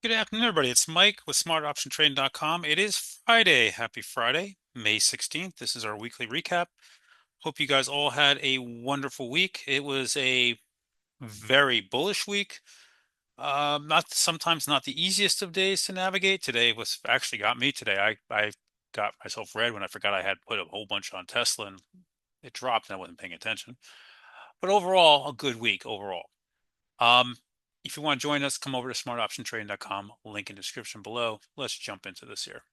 Good afternoon, everybody. It's Mike with smartoptiontrading.com. It is Friday. Happy Friday, May 16th. This is our weekly recap. Hope you guys all had a wonderful week. It was a very bullish week. Not sometimes not the easiest of days to navigate. Today was actually got me today. I got myself red when I forgot I had put a whole bunch on Tesla and it dropped and I wasn't paying attention. But overall, a good week overall. Um, if you want to join us, come over to smartoptiontrading.com, link in description below. Let's jump into this here.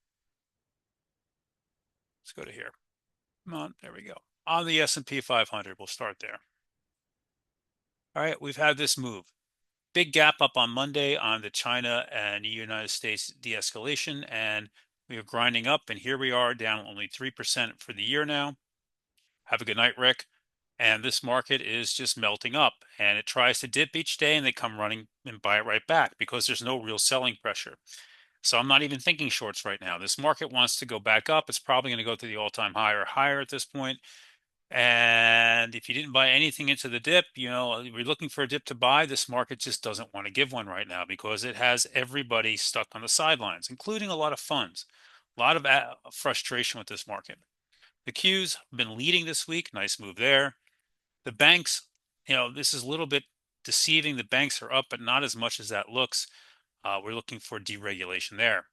Let's go to here. Come on, there we go. On the S&P 500, we'll start there. All right, we've had this move. Big gap up on Monday on the China and United States de-escalation, and we are grinding up, and here we are down only 3% for the year now. Have a good night, Rick. And this market is just melting up, and it tries to dip each day, and they come running and buy it right back because there's no real selling pressure. So I'm not even thinking shorts right now. This market wants to go back up. It's probably going to go to the all-time high or higher at this point. And if you didn't buy anything into the dip, we're looking for a dip to buy. This market just doesn't want to give one right now because it has everybody stuck on the sidelines, including a lot of funds. A lot of frustration with this market. The Qs have been leading this week. Nice move there. The banks, this is a little bit deceiving. The banks are up, but not as much as that looks. We're looking for deregulation there.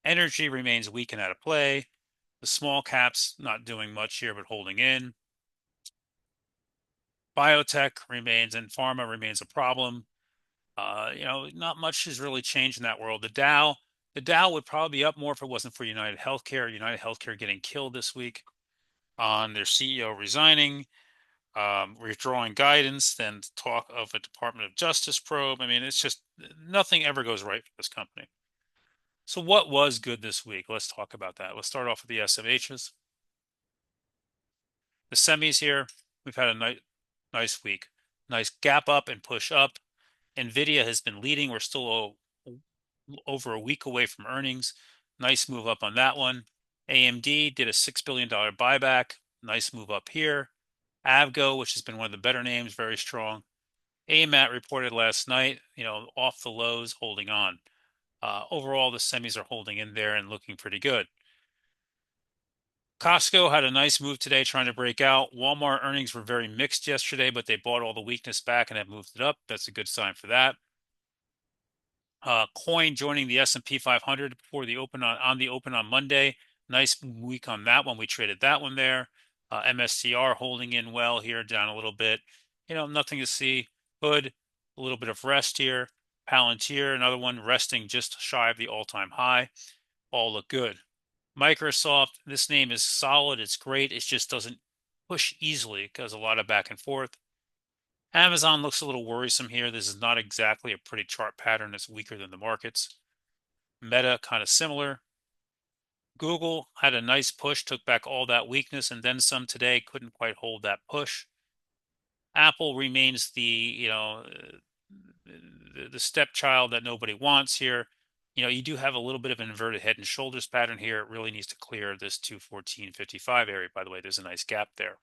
Energy remains weak and out of play. The small caps not doing much here, but holding in. Biotech remains and pharma remains a problem. Not much has really changed in that world. The Dow would probably be up more if it wasn't for United Healthcare. United Healthcare getting killed this week on their CEO resigning, withdrawing guidance, then talk of a Department of Justice probe. I mean, it's just nothing ever goes right for this company. So what was good this week? Let's talk about that. Let's start off with the SMHs. The semis here, we've had a nice week. Nice gap up and push up. NVDA has been leading. We're still over a week away from earnings. Nice move up on that one. AMD did a $6 billion buyback. Nice move up here. Avgo, which has been one of the better names, very strong. AMAT reported last night, off the lows, holding on. Overall, the semis are holding in there and looking pretty good. Costco had a nice move today trying to break out. Walmart earnings were very mixed yesterday, but they bought all the weakness back and have moved it up. That's a good sign for that. Coin joining the S&P 500 before the open on the open on Monday. Nice week on that one. We traded that one there. MSTR holding in well here, down a little bit. Nothing to see. Hood, a little bit of rest here. Palantir, another one resting just shy of the all-time high. All look good. Microsoft, this name is solid. It's great. It just doesn't push easily because a lot of back and forth. Amazon looks a little worrisome here. This is not exactly a pretty chart pattern. It's weaker than the markets. Meta, kind of similar. Google had a nice push, took back all that weakness and then some today. Couldn't quite hold that push. Apple remains the stepchild that nobody wants here. You do have a little bit of an inverted head and shoulders pattern here. It really needs to clear this 214.55 area. By the way, there's a nice gap there.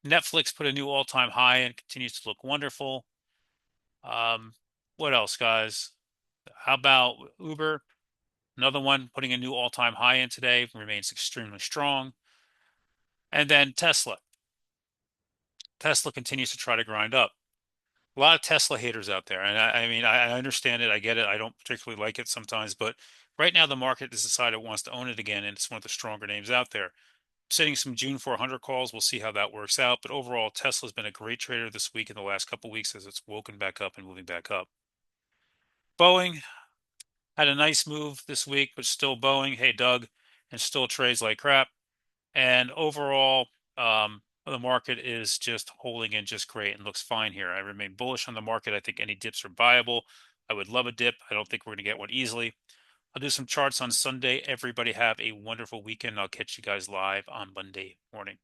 Netflix put a new all-time high and continues to look wonderful. What else, guys? How about Uber? Another one putting a new all-time high in today, remains extremely strong. And then Tesla. Tesla continues to try to grind up. A lot of Tesla haters out there. And I mean, I understand it. I get it. I don't particularly like it sometimes. But right now, the market has decided it wants to own it again. And it's one of the stronger names out there. Setting some June 400 calls. We'll see how that works out. But overall, Tesla's been a great trader this week in the last couple of weeks as it's woken back up and moving back up. Boeing had a nice move this week, but still Boeing. Hey, Doug, and still trades like crap. And overall, the market is just holding in just great and looks fine here. I remain bullish on the market. I think any dips are viable. I would love a dip. I don't think we're going to get one easily. I'll do some charts on Sunday. Everybody have a wonderful weekend. I'll catch you guys live on Monday morning.